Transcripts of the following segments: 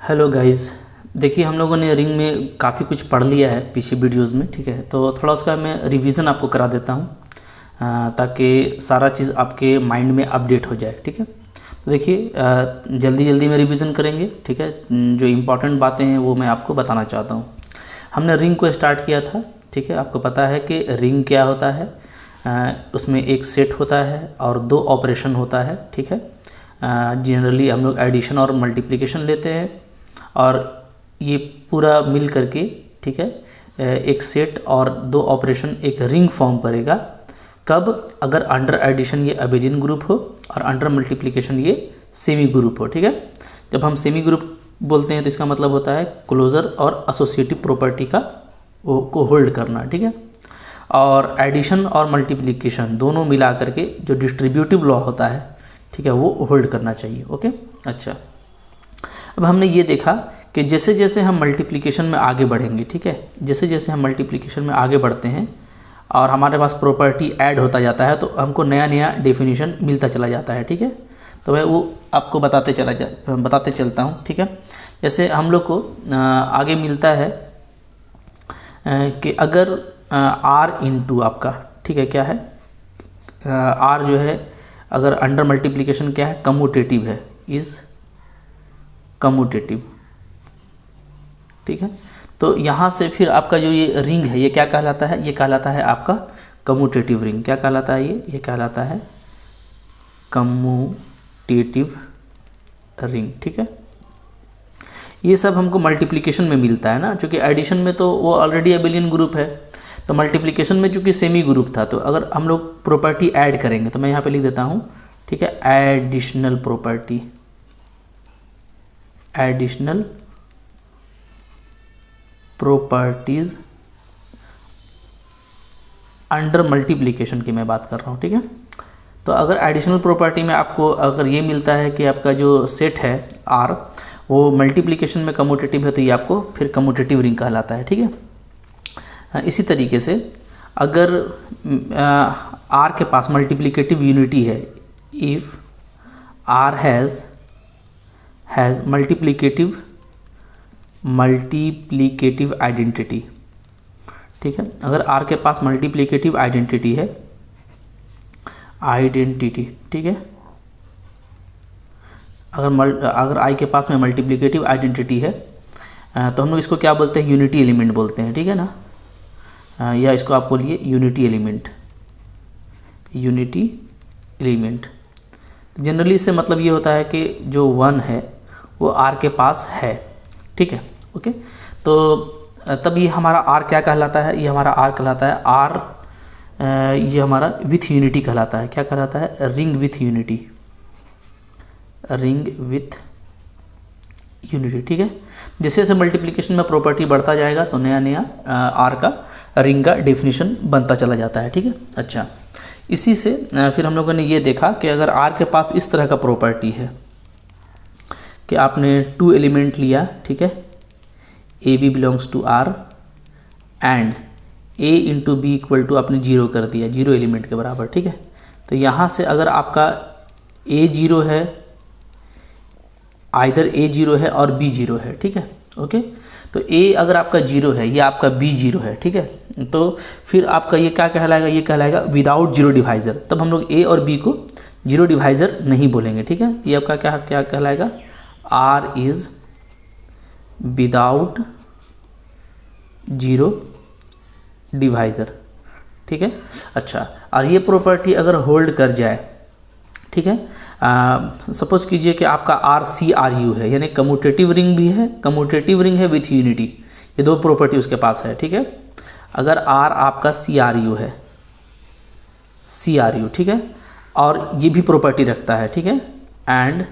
Hello guys. देखिए, हम लोगों ने रिंग में काफ़ी कुछ पढ़ लिया है पीछे वीडियोस में, ठीक है। तो थोड़ा उसका मैं रिवीजन आपको करा देता हूँ ताकि सारा चीज़ आपके माइंड में अपडेट हो जाए, ठीक है। तो देखिए, जल्दी जल्दी में रिवीजन करेंगे, ठीक है। जो इम्पोर्टेंट बातें हैं वो मैं आपको बताना चाहता हूँ। हमने रिंग को स्टार्ट किया था, ठीक है। आपको पता है कि रिंग क्या होता है। उसमें एक सेट होता है और दो ऑपरेशन होता है, ठीक है। जनरली हम लोग एडिशन और मल्टीप्लिकेशन लेते हैं और ये पूरा मिल करके, ठीक है, एक सेट और दो ऑपरेशन एक रिंग फॉर्म करेगा। कब? अगर अंडर एडिशन ये अबेलियन ग्रुप हो और अंडर मल्टीप्लिकेशन ये सेमी ग्रुप हो, ठीक है। जब हम सेमी ग्रुप बोलते हैं तो इसका मतलब होता है क्लोजर और एसोसिएटिव प्रॉपर्टी का को होल्ड करना, ठीक है। और एडिशन और मल्टीप्लिकेशन दोनों मिला करके जो डिस्ट्रीब्यूटिव लॉ होता है, ठीक है, वो होल्ड करना चाहिए। ओके, अच्छा। अब हमने ये देखा कि जैसे जैसे हम मल्टीप्लिकेशन में आगे बढ़ेंगे, ठीक है, जैसे जैसे हम मल्टीप्लिकेशन में आगे बढ़ते हैं और हमारे पास प्रॉपर्टी ऐड होता जाता है तो हमको नया नया डेफिनेशन मिलता चला जाता है, ठीक है। तो मैं वो आपको बताते चलता हूँ, ठीक है। जैसे हम लोग को आगे मिलता है कि अगर आर इंटू आपका, ठीक है, क्या है, आर जो है अगर अंडर मल्टीप्लिकेशन क्या है, कम्यूटेटिव है, इज़ कम्यूटेटिव, ठीक है। तो यहाँ से फिर आपका जो ये रिंग है ये क्या कहलाता है? ये कहलाता है आपका कम्यूटेटिव रिंग। क्या कहलाता है ये कहलाता है कम्यूटेटिव रिंग, ठीक है। ये सब हमको मल्टीप्लिकेशन में मिलता है ना, क्योंकि एडिशन में तो वो ऑलरेडी अबेलियन ग्रुप है। तो मल्टीप्लिकेशन में चूँकि सेमी ग्रुप था, तो अगर हम लोग प्रॉपर्टी ऐड करेंगे तो मैं यहाँ पे लिख देता हूँ, ठीक है, additional property, additional properties under multiplication की मैं बात कर रहा हूँ, ठीक है। तो अगर एडिशनल प्रॉपर्टी में आपको अगर ये मिलता है कि आपका जो सेट है आर वो मल्टीप्लिकेशन में कम्यूटेटिव है, तो ये आपको फिर कम्यूटेटिव रिंग कहलाता है, ठीक है। इसी तरीके से अगर आर के पास मल्टीप्लिकेटिव यूनिटी है, if R has multiplicative identity, ठीक है। अगर आर के पास मल्टीप्लिकेटिव आइडेंटिटी है, ठीक है, अगर आई के पास में मल्टीप्लिकेटिव आइडेंटिटी है तो हम लोग इसको क्या बोलते हैं? यूनिटी एलिमेंट बोलते हैं, ठीक है ना। या इसको आप बोलिए unity element, unity element. Generally इससे मतलब ये होता है कि जो वन है वो आर के पास है, ठीक है। ओके, तो तब ये हमारा आर क्या कहलाता है? ये हमारा आर कहलाता है आर, ये हमारा विथ यूनिटी कहलाता है। क्या कहलाता है? Ring with unity, ring with unity, ठीक है। जैसे जैसे मल्टीप्लिकेशन में प्रॉपर्टी बढ़ता जाएगा तो नया नया आर का रिंग का डेफिनेशन बनता चला जाता है, ठीक है। अच्छा, इसी से फिर हम लोगों ने ये देखा कि अगर आर के पास इस तरह का प्रॉपर्टी है कि आपने टू एलिमेंट लिया, ठीक है, a b belongs to R and a into b equal to आपने जीरो कर दिया, जीरो एलिमेंट के बराबर, ठीक है। तो यहाँ से अगर आपका ए जीरो है, आइदर ए जीरो है और बी जीरो है, ठीक है। ओके, तो ए अगर आपका जीरो है, ये आपका बी जीरो है, ठीक है, तो फिर आपका ये क्या कहलाएगा? ये कहलाएगा विदाउट जीरो डिवाइज़र। तब हम लोग ए और बी को जीरो डिवाइज़र नहीं बोलेंगे, ठीक है। ये आपका क्या क्या कहलाएगा? R is without zero divisor, ठीक है। अच्छा, और ये प्रॉपर्टी अगर होल्ड कर जाए, ठीक है, सपोज कीजिए कि आपका आर सी आर यू है, यानी कम्यूटेटिव रिंग भी है, कम्यूटेटिव रिंग है विथ यूनिटी, ये दो प्रॉपर्टी उसके पास है, ठीक है। अगर आर आपका सी आर यू है, सी आर यू, ठीक है, और ये भी प्रॉपर्टी रखता है, ठीक है, and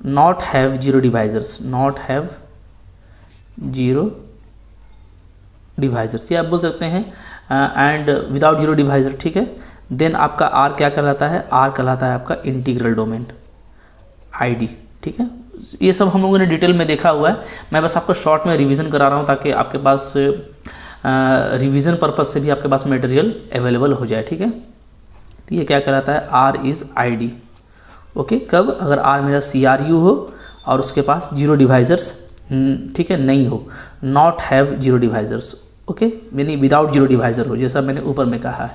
not have zero divisors, not have zero divisors, ये आप बोल सकते हैं, एंड विदाउट जीरो डिवाइजर, ठीक है। देन आपका आर क्या कहलाता है? आर कहलाता है आपका इंटीग्रल डोमेन, आईडी, ठीक है। ये सब हम लोगों ने डिटेल में देखा हुआ है, मैं बस आपको शॉर्ट में रिवीजन करा रहा हूँ ताकि आपके पास रिवीजन पर्पस से भी आपके पास मटेरियल अवेलेबल हो जाए, ठीक है। तो ये क्या कहलाता है, आर इज़ आईडी। ओके, कब, अगर आर मेरा CRU हो और उसके पास जीरो डिवाइजर्स, ठीक है, नहीं हो, not have zero divisors. Okay, यानी विदाउट जीरो डिवाइजर हो, जैसा मैंने ऊपर में कहा है।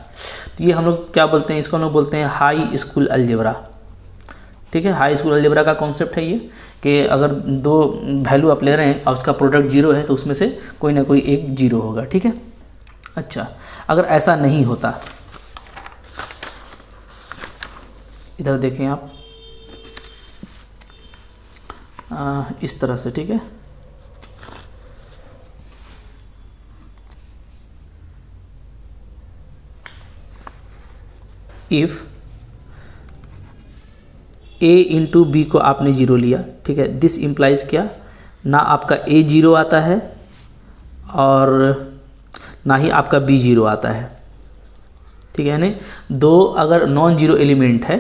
तो ये हम लोग क्या बोलते हैं, इसको हम लोग बोलते हैं हाई स्कूल अलजेब्रा। ठीक है, हाई स्कूल अलजेब्रा का कॉन्सेप्ट है ये कि अगर दो वैल्यू आप ले रहे हैं और उसका प्रोडक्ट जीरो है तो उसमें से कोई ना कोई एक जीरो होगा। ठीक है, अच्छा, अगर ऐसा नहीं होता, इधर देखें आप, इस तरह से, ठीक है, इफ़ A इंटू बी को आपने जीरो लिया, ठीक है, दिस इम्प्लाइज क्या, ना आपका A जीरो आता है और ना ही आपका B जीरो आता है। ठीक है, यानी दो अगर नॉन जीरो एलिमेंट है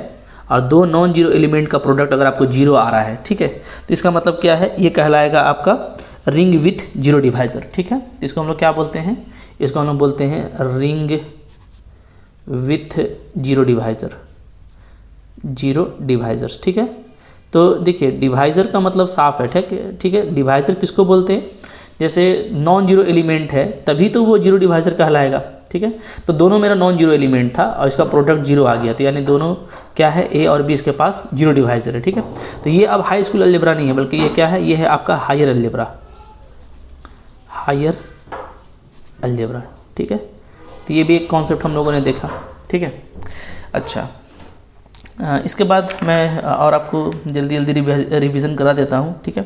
और दो नॉन जीरो एलिमेंट का प्रोडक्ट अगर आपको जीरो आ रहा है, ठीक है, तो इसका मतलब क्या है, ये कहलाएगा आपका रिंग विथ जीरो डिवाइजर। ठीक है, तो इसको हम लोग क्या बोलते हैं, इसको हम लोग बोलते हैं ring with zero divisor, zero divisors. ठीक है, तो देखिए डिवाइजर का मतलब साफ है, ठीक है, डिवाइजर किसको बोलते हैं, जैसे नॉन जीरो एलिमेंट है तभी तो वो जीरो डिवाइजर कहलाएगा। ठीक है, तो दोनों मेरा नॉन जीरो एलिमेंट था और इसका प्रोडक्ट जीरो आ गया, तो यानी दोनों क्या है, ए और बी इसके पास जीरो डिवाइजर है। ठीक है, तो ये अब हाई स्कूल अलजेब्रा नहीं है, बल्कि ये क्या है, ये है आपका हायर अलजेब्रा, हायर अलजेब्रा। ठीक है, तो ये भी एक कॉन्सेप्ट हम लोगों ने देखा। ठीक है, अच्छा, इसके बाद मैं और आपको जल्दी जल्दी रिवीजन करा देता हूँ। ठीक है,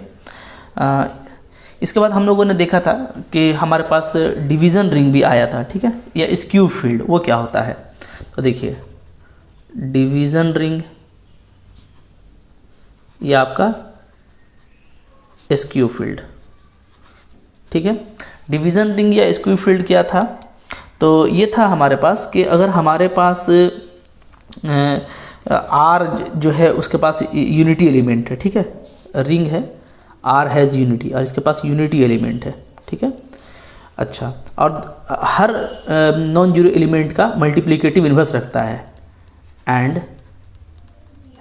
इसके बाद हम लोगों ने देखा था कि हमारे पास डिवीज़न रिंग भी आया था। ठीक है, या स्क्यू फील्ड, वो क्या होता है, तो देखिए डिवीज़न रिंग या आपका स्क्यू फील्ड। ठीक है, डिवीज़न रिंग या स्क्यू फील्ड क्या था, तो ये था हमारे पास कि अगर हमारे पास आर जो है उसके पास यूनिटी एलिमेंट है। ठीक है, रिंग है, आर हैज़ यूनिटी और इसके पास यूनिटी एलिमेंट है। ठीक है, अच्छा, और हर नॉन जीरो एलिमेंट का मल्टीप्लिकेटिव इन्वर्स रखता है, एंड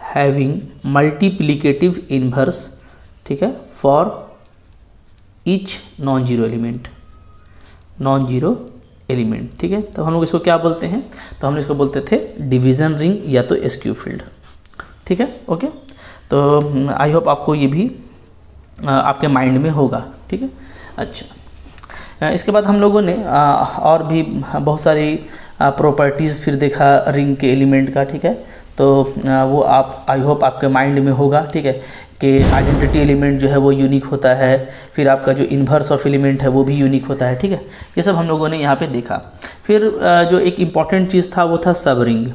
हैविंग मल्टीप्लिकेटिव इन्वर्स, ठीक है, for each non zero element, non zero element. ठीक है, तो हम लोग इसको क्या बोलते हैं, तो हम इसको बोलते थे डिवीज़न रिंग या तो स्क्यू फील्ड। ठीक है, ओके, तो आई होप आपको ये भी आपके माइंड में होगा। ठीक है, अच्छा, इसके बाद हम लोगों ने और भी बहुत सारी प्रॉपर्टीज़ फिर देखा रिंग के एलिमेंट का। ठीक है, तो वो आप आई होप आपके माइंड में होगा। ठीक है, कि आइडेंटिटी एलिमेंट जो है वो यूनिक होता है, फिर आपका जो इन्वर्स ऑफ एलिमेंट है वो भी यूनिक होता है। ठीक है, ये सब हम लोगों ने यहाँ पे देखा। फिर जो एक इम्पॉर्टेंट चीज़ था वो था सब रिंग।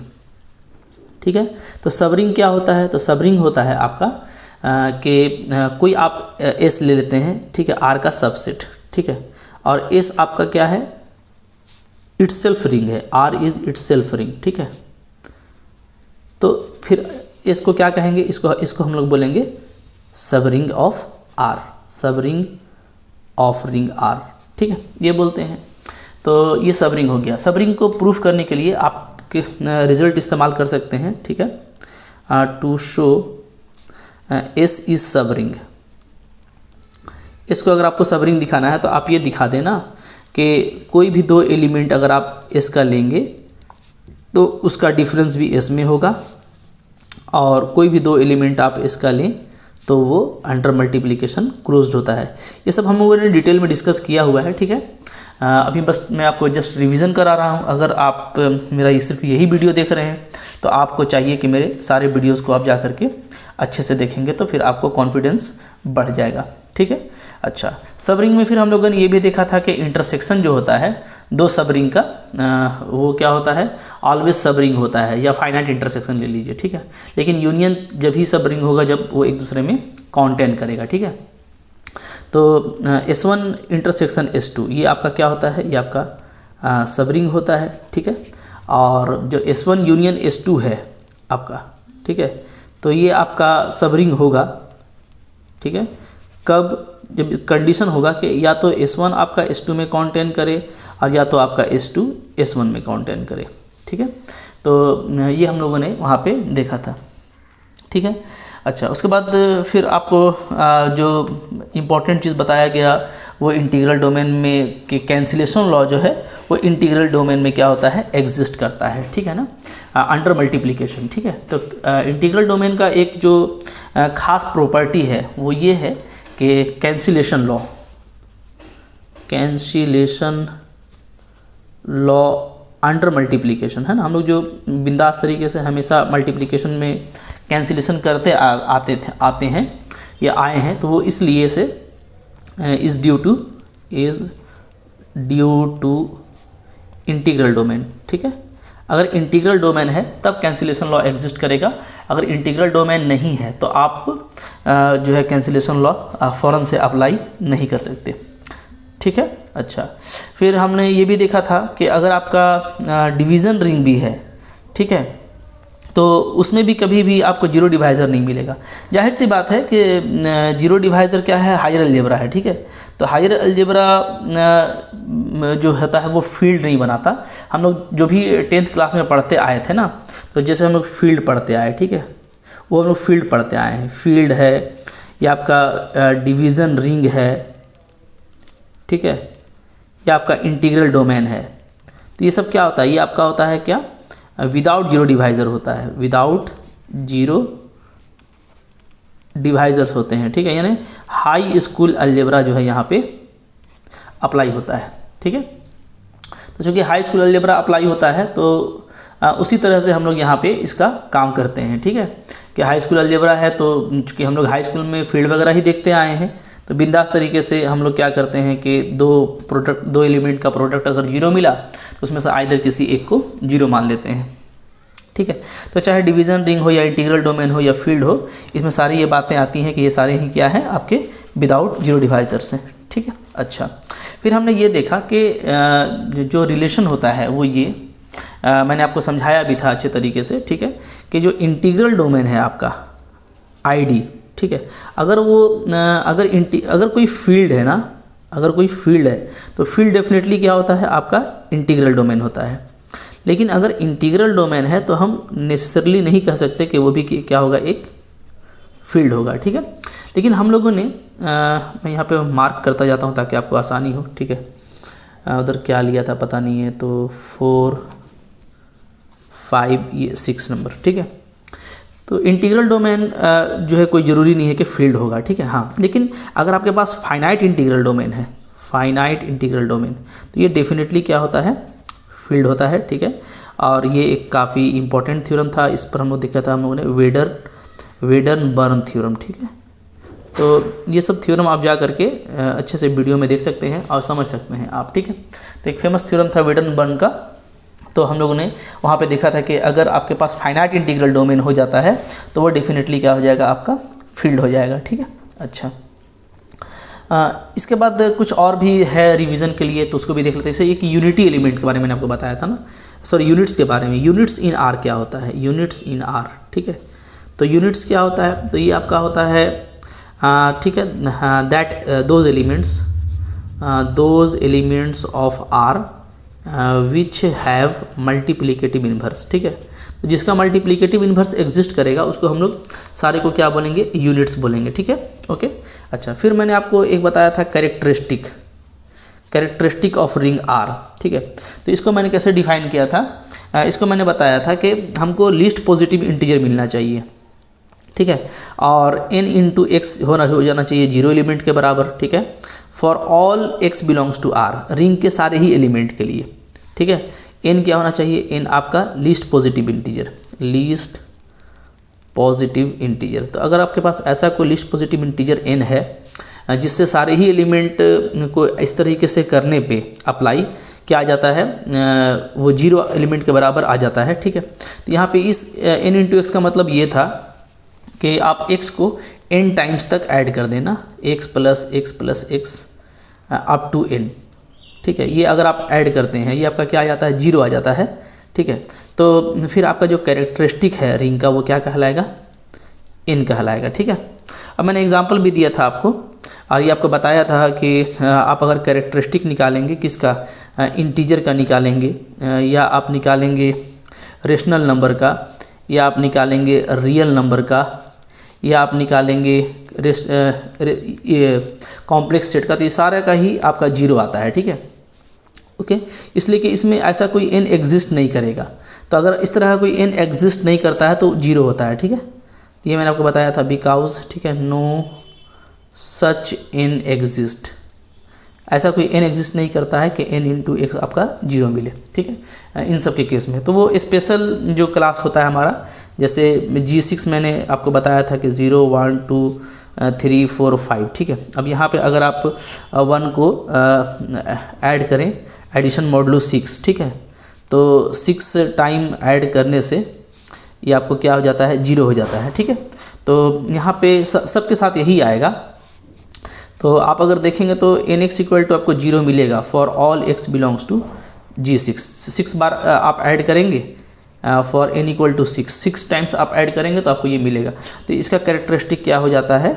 ठीक है, तो सब रिंग क्या होता है, तो सब रिंग होता है आपका कि कोई आप एस ले लेते हैं, ठीक है, आर का सबसेट। ठीक है, और एस आपका क्या है, इटसेल्फ रिंग है, आर इज़ इटसेल्फ रिंग। ठीक है, तो फिर इसको क्या कहेंगे, इसको हम लोग बोलेंगे सब रिंग ऑफ आर, सब रिंग ऑफ रिंग आर। ठीक है, ये बोलते हैं। तो ये सब रिंग हो गया। सब रिंग को प्रूफ करने के लिए आप रिजल्ट इस्तेमाल कर सकते हैं। ठीक है, टू शो एस इज सब रिंग। इसको अगर आपको सब रिंग दिखाना है तो आप ये दिखा देना कि कोई भी दो एलिमेंट अगर आप एस का लेंगे तो उसका डिफरेंस भी एस में होगा, और कोई भी दो एलिमेंट आप इसका लें तो वो अंडर मल्टीप्लिकेशन क्लोज्ड होता है। ये सब हम लोगों ने डिटेल में डिस्कस किया हुआ है। ठीक है, अभी बस मैं आपको जस्ट रिवीजन करा रहा हूँ। अगर आप मेरा सिर्फ यही वीडियो देख रहे हैं तो आपको चाहिए कि मेरे सारे वीडियोस को आप जा करके अच्छे से देखेंगे तो फिर आपको कॉन्फिडेंस बढ़ जाएगा। ठीक है, अच्छा, सब रिंग में फिर हम लोगों ने ये भी देखा था कि इंटरसेक्शन जो होता है दो सब रिंग का वो क्या होता है, ऑलवेज सब रिंग होता है, या फाइनाइट इंटरसेक्शन ले लीजिए। ठीक है, लेकिन यूनियन जब ही सब रिंग होगा जब वो एक दूसरे में कॉन्टेन करेगा। ठीक है, तो S1 इंटरसेक्शन S2 ये आपका क्या होता है, ये आपका सब रिंग होता है। ठीक है, और जो S1 यूनियन S2 है आपका, ठीक है, तो ये आपका सब रिंग होगा। ठीक है, कब, जब कंडीशन होगा कि या तो S1 आपका S2 में कॉन्टेन करे और या तो आपका S2 S1 में कॉन्टेन करे। ठीक है, तो ये हम लोगों ने वहाँ पे देखा था, ठीक है। अच्छा, उसके बाद फिर आपको जो इम्पोर्टेंट चीज़ बताया गया वो इंटीग्रल डोमेन में कि कैंसिलेशन लॉ जो है वो इंटीग्रल डोमेन में क्या होता है, एग्जिस्ट करता है, ठीक है ना, अंडर मल्टीप्लिकेशन, ठीक है। तो इंटीग्रल डोमेन का एक जो खास प्रॉपर्टी है वो ये है कि कैंसिलेशन लॉ अंडर मल्टीप्लिकेशन, है ना। हम लोग जो बिंदास तरीके से हमेशा मल्टीप्लिकेशन में कैंसिलेशन करते आते हैं या आए हैं, तो वो इसलिए से is due to integral domain, ठीक है। अगर इंटीग्रल डोमेन है तब कैंसिलेशन लॉ एग्जिस्ट करेगा, अगर इंटीग्रल डोमेन नहीं है तो आप जो है कैंसिलेशन लॉ फ़ौरन से अप्लाई नहीं कर सकते, ठीक है। अच्छा, फिर हमने ये भी देखा था कि अगर आपका डिवीज़न रिंग भी है, ठीक है, तो उसमें भी कभी भी आपको जीरो डिवाइज़र नहीं मिलेगा। जाहिर सी बात है कि जीरो डिवाइज़र क्या है, हायर अलजेब्रा है, ठीक है। तो हायर अलजेब्रा जो होता है वो फील्ड नहीं बनाता। हम लोग जो भी 10th क्लास में पढ़ते आए थे ना, तो जैसे हम लोग फील्ड पढ़ते आए, ठीक है, वो हम लोग फील्ड पढ़ते आए हैं। फील्ड है या आपका डिवीज़न रिंग है, ठीक है, या आपका इंटीग्रल डोमेन है। तो ये सब क्या होता है, ये आपका होता है क्या, विदाउट जीरो डिवाइज़र होता है, विदाउट जीरो डिवाइज़र्स होते हैं, ठीक है। यानी हाई स्कूल अलजेब्रा जो है यहाँ पे अप्लाई होता है, ठीक है। तो चूँकि हाई स्कूल अलजेब्रा अप्लाई होता है तो उसी तरह से हम लोग यहाँ पे इसका काम करते हैं, ठीक है। कि हाई स्कूल अलजेब्रा है तो चूँकि हम लोग हाई स्कूल में फील्ड वगैरह ही देखते आए हैं, तो बिंदास तरीके से हम लोग क्या करते हैं कि दो एलिमेंट का प्रोडक्ट अगर जीरो मिला तो उसमें से आइदर किसी एक को जीरो मान लेते हैं, ठीक है। तो चाहे डिवीज़न रिंग हो या इंटीग्रल डोमेन हो या फील्ड हो, इसमें सारी ये बातें आती हैं कि ये सारे ही क्या है, आपके विदाउट जीरो डिवाइज़र्स हैं, ठीक है। अच्छा, फिर हमने ये देखा कि जो रिलेशन होता है वो ये मैंने आपको समझाया भी था अच्छे तरीके से, ठीक है, कि जो इंटीग्रल डोमेन है आपका आईडी, ठीक है, अगर वो अगर कोई फील्ड है ना, अगर कोई फील्ड है तो फील्ड डेफिनेटली क्या होता है, आपका इंटीग्रल डोमेन होता है। लेकिन अगर इंटीग्रल डोमेन है तो हम नेसेसरली नहीं कह सकते कि वो भी क्या होगा, एक फील्ड होगा, ठीक है। लेकिन हम लोगों ने मैं यहाँ पे मार्क करता जाता हूँ ताकि आपको आसानी हो, ठीक है। उधर क्या लिया था पता नहीं है, तो 4, 5, ये 6 नंबर, ठीक है। तो इंटीग्रल डोमेन जो है कोई ज़रूरी नहीं है कि फील्ड होगा, ठीक है। हाँ, लेकिन अगर आपके पास फाइनाइट इंटीग्रल डोमेन है, फाइनाइट इंटीग्रल डोमेन, तो ये डेफिनेटली क्या होता है, फील्ड होता है, ठीक है। और ये एक काफ़ी इंपॉर्टेंट थ्योरम था, इस पर हम लोग देखा था हम लोगों ने वेडर्न बर्न थ्योरम, ठीक है। तो ये सब थ्योरम आप जा करके अच्छे से वीडियो में देख सकते हैं और समझ सकते हैं आप, ठीक है। तो एक फेमस थ्योरम था वेडर्न बर्न का, तो हम लोगों ने वहाँ पे देखा था कि अगर आपके पास फाइनाइट इंटीग्रल डोमेन हो जाता है तो वो डेफिनेटली क्या हो जाएगा, आपका फील्ड हो जाएगा, ठीक है। अच्छा, इसके बाद कुछ और भी है रिवीजन के लिए, तो उसको भी देख लेते हैं। जैसे एक यूनिटी एलिमेंट के बारे में मैंने आपको बताया था ना, सॉरी यूनिट्स के बारे में, यूनिट्स इन आर क्या होता है, यूनिट्स इन आर, ठीक है। तो यूनिट्स क्या होता है, तो ये आपका होता है, ठीक है, that those elements of R which have multiplicative inverse, ठीक है। तो जिसका मल्टीप्लिकेटिव इन्वर्स एग्जिस्ट करेगा उसको हम लोग सारे को क्या बोलेंगे, यूनिट्स बोलेंगे, ठीक है, ओके। अच्छा, फिर मैंने आपको एक बताया था कैरेक्टरिस्टिक ऑफ रिंग आर, ठीक है। तो इसको मैंने कैसे डिफाइन किया था, इसको मैंने बताया था कि हमको लीस्ट पॉजिटिव इंटीजर मिलना चाहिए, ठीक है, और n इंटू एक्स हो जाना चाहिए 0 एलिमेंट के बराबर, ठीक है, for all x belongs to r, ring के सारे ही एलिमेंट के लिए, ठीक है। n क्या होना चाहिए, n आपका लीस्ट पॉजिटिव इंटीजर। तो अगर आपके पास ऐसा कोई लीस्ट पॉजिटिव इंटीजर n है जिससे सारे ही एलिमेंट को इस तरीके से करने पे अप्लाई क्या आ जाता है, वो 0 एलिमेंट के बराबर आ जाता है, ठीक है। तो यहाँ पे इस n इंटू एक्स का मतलब ये था कि आप x को n टाइम्स तक ऐड कर देना, x plus x up to n, ठीक है। ये अगर आप ऐड करते हैं ये आपका क्या आ जाता है, 0 आ जाता है, ठीक है। तो फिर आपका जो कैरेक्टरिस्टिक है रिंग का वो क्या कहलाएगा, n कहलाएगा, ठीक है। अब मैंने एग्जांपल भी दिया था आपको और ये आपको बताया था कि आप अगर कैरेक्टरिस्टिक निकालेंगे किसका, इंटीजर का निकालेंगे या आप निकालेंगे रेशनल नंबर का, या आप निकालेंगे रियल नंबर का, या आप निकालेंगे कॉम्प्लेक्स सेट का, तो ये सारा का ही आपका जीरो आता है, ठीक है। ओके, इसलिए कि इसमें ऐसा कोई n एग्जिस्ट नहीं करेगा। तो अगर इस तरह का कोई n एग्जिस्ट नहीं करता है तो जीरो होता है, ठीक है। ये मैंने आपको बताया था बिकॉज, ठीक है, नो सच n एग्जिस्ट, ऐसा कोई n एग्जिस्ट नहीं करता है कि n इंटू एक्स आपका जीरो मिले, ठीक है, इन सब के केस में। तो वो स्पेशल जो क्लास होता है हमारा, जैसे G6 मैंने आपको बताया था कि 0 1 2 3 4 5, ठीक है। अब यहाँ पे अगर आप 1 को ऐड करें, एडिशन मॉडुलो 6, ठीक है, तो 6 टाइम ऐड करने से ये आपको क्या हो जाता है, जीरो हो जाता है, ठीक है। तो यहाँ पे सबके साथ यही आएगा। तो आप अगर देखेंगे तो nx इक्वल टू आपको जीरो मिलेगा for all x belongs to G6। 6 बार आप ऐड करेंगे for n equal to 6 times आप ऐड करेंगे तो आपको ये मिलेगा। तो इसका कैरेक्टरिस्टिक क्या हो जाता है,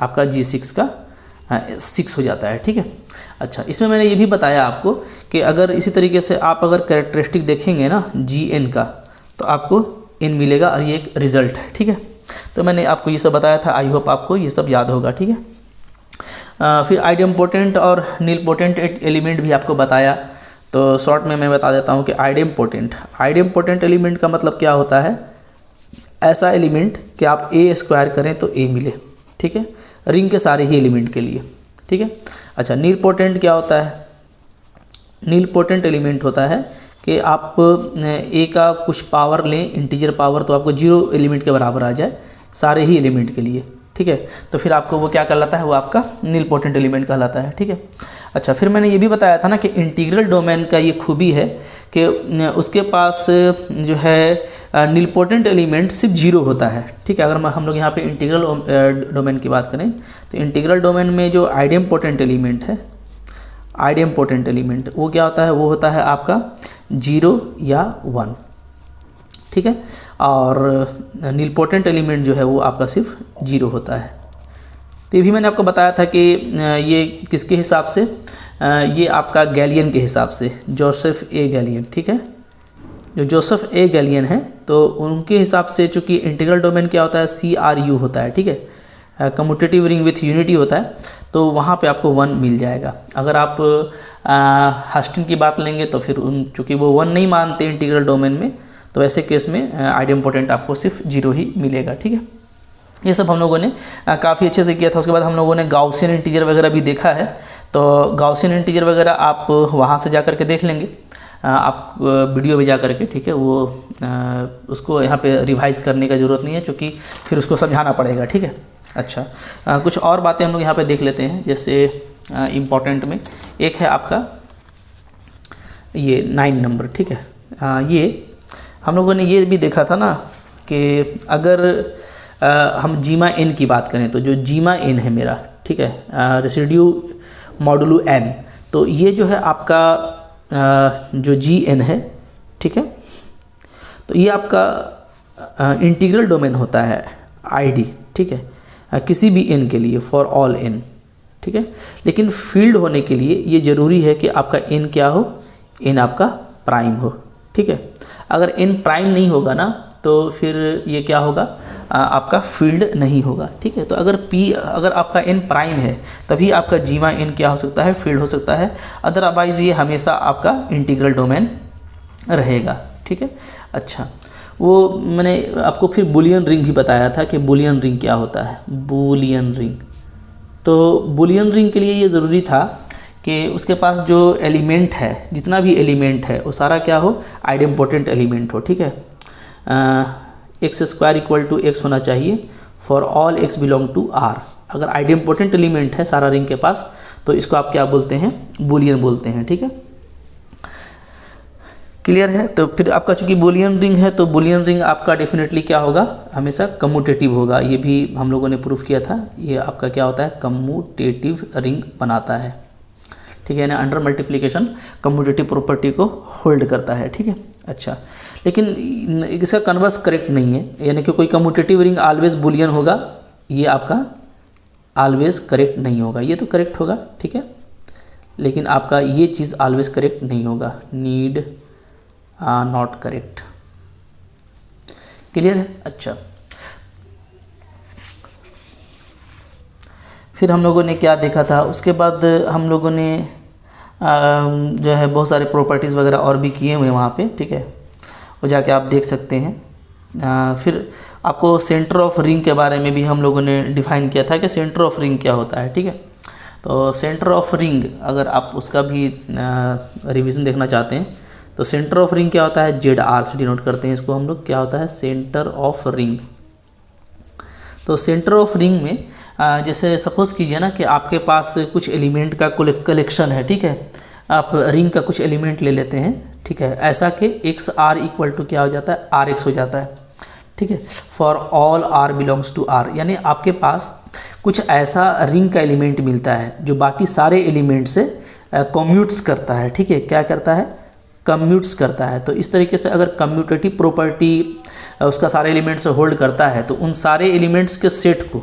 आपका G6 का 6 हो जाता है, ठीक है। अच्छा, इसमें मैंने ये भी बताया आपको कि अगर इसी तरीके से आप अगर कैरेक्टरिस्टिक देखेंगे ना Gn का, तो आपको n मिलेगा और ये एक रिजल्ट है, ठीक है। तो मैंने आपको ये सब बताया था, आई होप आपको ये सब याद होगा, ठीक है। फिर आइडेम्पोटेंट और नीलपोटेंट एलिमेंट भी आपको बताया। तो शॉर्ट में मैं बता देता हूँ कि आइडेम्पोटेंट एलिमेंट का मतलब क्या होता है, ऐसा एलिमेंट कि आप a स्क्वायर करें तो a मिले, ठीक है, रिंग के सारे ही एलिमेंट के लिए, ठीक है। अच्छा, नीलपोटेंट क्या होता है, नीलपोटेंट एलिमेंट होता है कि आप a का कुछ पावर लें, इंटीजर पावर, तो आपको जीरो एलिमेंट के बराबर आ जाए सारे ही एलिमेंट के लिए, ठीक है। तो फिर आपको वो क्या कहलाता है, वो आपका नीलपोटेंट एलिमेंट कहलाता है, ठीक है। अच्छा, फिर मैंने ये भी बताया था ना कि इंटीग्रल डोमेन का ये खूबी है कि उसके पास जो है नीलपोटेंट एलिमेंट सिर्फ जीरो होता है, ठीक है। अगर हम लोग यहाँ पे इंटीग्रल डोमेन की बात करें तो इंटीग्रल डोमेन में जो आइडेम्पोटेंट एलिमेंट है, आइडेम्पोटेंट एलिमेंट वो क्या होता है, वो होता है आपका 0 या 1, ठीक है। और नीलपोटेंट एलिमेंट जो है वो आपका सिर्फ जीरो होता है। तो ये भी मैंने आपको बताया था कि ये किसके हिसाब से, ये आपका गैलियन के हिसाब से, जोसेफ ए गैलियन, ठीक है। जो जोसेफ ए गैलियन है तो उनके हिसाब से, चूँकि इंटीग्रल डोमेन क्या होता है, CRU होता है, ठीक है, कम्यूटेटिव रिंग विथ यूनिटी होता है, तो वहाँ पे आपको 1 मिल जाएगा। अगर आप हस्टिन की बात लेंगे तो फिर चूँकि वो 1 नहीं मानते इंटीग्रल डोमेन में, तो ऐसे केस में आइडेम्पोटेंट आपको सिर्फ जीरो ही मिलेगा, ठीक है। ये सब हम लोगों ने काफ़ी अच्छे से किया था। उसके बाद हम लोगों ने गाउसियन इंटीजर वगैरह भी देखा है। तो गाउसियन इंटीजर वगैरह आप वहाँ से जा कर के देख लेंगे, आप वीडियो में जा कर के, ठीक है। वो उसको यहाँ पे रिवाइज़ करने का ज़रूरत नहीं है, क्योंकि फिर उसको समझाना पड़ेगा, ठीक है। अच्छा, कुछ और बातें हम लोग यहाँ पे देख लेते हैं। जैसे इम्पॉर्टेंट में एक है आपका ये 9 नंबर, ठीक है। ये हम लोगों ने ये भी देखा था ना कि अगर हम जीमा n की बात करें तो जो जीमा n है मेरा, ठीक है, रेसिड्यू मॉडुलो n, तो ये जो है आपका जो Gn है, ठीक है, तो ये आपका इंटीग्रल डोमेन होता है ID, ठीक है, किसी भी n के लिए, फॉर ऑल n, ठीक है। लेकिन फील्ड होने के लिए ये ज़रूरी है कि आपका n क्या हो, n आपका प्राइम हो, ठीक है। अगर n प्राइम नहीं होगा ना तो फिर ये क्या होगा, आपका फील्ड नहीं होगा, ठीक है। तो अगर आपका n प्राइम है तभी आपका जीमा n क्या हो सकता है, फील्ड हो सकता है, अदरवाइज़ ये हमेशा आपका इंटीग्रल डोमेन रहेगा, ठीक है। अच्छा, वो मैंने आपको फिर बुलियन रिंग भी बताया था कि बुलियन रिंग क्या होता है, बुलियन रिंग। तो बुलियन रिंग के लिए ये ज़रूरी था कि उसके पास जो एलिमेंट है, जितना भी एलिमेंट है वो सारा क्या हो, आइडेम्पोटेंट एलिमेंट हो, ठीक है। X square equal to X होना चाहिए for all X belong to R। अगर आइडेम्पोटेंट एलिमेंट है सारा रिंग के पास तो इसको आप क्या बोलते हैं, बुलियन बोलते हैं, ठीक है। क्लियर है। तो फिर आपका चूंकि बुलियन रिंग है तो बुलियन रिंग आपका डेफिनेटली क्या होगा, हमेशा कम्यूटेटिव होगा। ये भी हम लोगों ने प्रूफ किया था। ये आपका क्या होता है, कम्यूटेटिव रिंग बनाता है, ठीक है ना। अंडर मल्टीप्लिकेशन कम्यूटेटिव प्रॉपर्टी को होल्ड करता है, ठीक है। अच्छा, लेकिन इसका कन्वर्स करेक्ट नहीं है, यानी कि कोई कम्यूटेटिव रिंग ऑलवेज बुलियन होगा, ये आपका ऑलवेज करेक्ट नहीं होगा। ये तो करेक्ट होगा, ठीक है, लेकिन आपका ये चीज़ ऑलवेज करेक्ट नहीं होगा, नीड नॉट करेक्ट, क्लियर है? अच्छा, फिर हम लोगों ने क्या देखा था, उसके बाद हम लोगों ने जो है बहुत सारे प्रॉपर्टीज़ वगैरह और भी किए हुए हैं वहाँ पे, ठीक है, वो जाके आप देख सकते हैं। फिर आपको सेंटर ऑफ रिंग के बारे में भी हम लोगों ने डिफ़ाइन किया था कि सेंटर ऑफ रिंग क्या होता है, ठीक है। तो सेंटर ऑफ रिंग अगर आप उसका भी रिवीजन देखना चाहते हैं तो सेंटर ऑफ रिंग क्या होता है, ZR से डिनोट करते हैं इसको हम लोग, क्या होता है, सेंटर ऑफ रिंग। तो सेंटर ऑफ रिंग में जैसे सपोज़ कीजिए ना कि आपके पास कुछ एलिमेंट का कलेक्शन है, ठीक है, आप रिंग का कुछ एलिमेंट ले लेते हैं, ठीक है, ऐसा कि XR इक्वल टू क्या हो जाता है, RX हो जाता है, ठीक है, for all R belongs to R, यानी आपके पास कुछ ऐसा रिंग का एलिमेंट मिलता है जो बाकी सारे एलिमेंट से कम्यूट्स करता है, ठीक है, क्या करता है, कम्यूट्स करता है। तो इस तरीके से अगर कम्यूटेटिव प्रॉपर्टी उसका सारे एलिमेंट्स होल्ड करता है तो उन सारे एलिमेंट्स के सेट को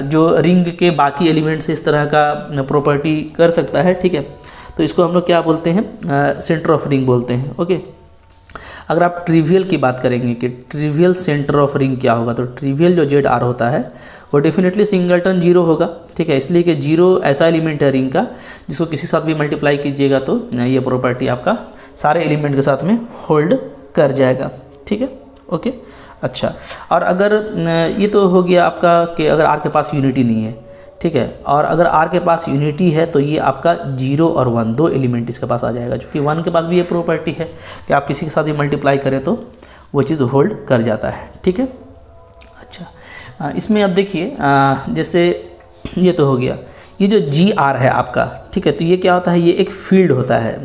जो रिंग के बाकी एलिमेंट्स से इस तरह का प्रॉपर्टी कर सकता है, ठीक है, तो इसको हम लोग क्या बोलते हैं, सेंटर ऑफ रिंग बोलते हैं। ओके, अगर आप ट्रिवियल की बात करेंगे कि ट्रिवियल सेंटर ऑफ रिंग क्या होगा, तो ट्रिवियल जो ZR होता है वो डेफिनेटली सिंगलटन 0 होगा, ठीक है, इसलिए कि 0 ऐसा एलिमेंट है रिंग का जिसको किसी साथ भी मल्टीप्लाई कीजिएगा तो ये प्रॉपर्टी आपका सारे एलिमेंट के साथ में होल्ड कर जाएगा, ठीक है। ओके, अच्छा, और अगर ये तो हो गया आपका कि अगर R के पास यूनिटी नहीं है, ठीक है, और अगर R के पास यूनिटी है तो ये आपका 0 और 1 दो एलिमेंट इसके पास आ जाएगा, क्योंकि 1 के पास भी ये प्रॉपर्टी है कि आप किसी के साथ भी मल्टीप्लाई करें तो वो चीज़ होल्ड कर जाता है, ठीक है। अच्छा, इसमें अब देखिए जैसे ये तो हो गया, ये जो GR है आपका, ठीक है, तो ये क्या होता है, ये एक फील्ड होता है।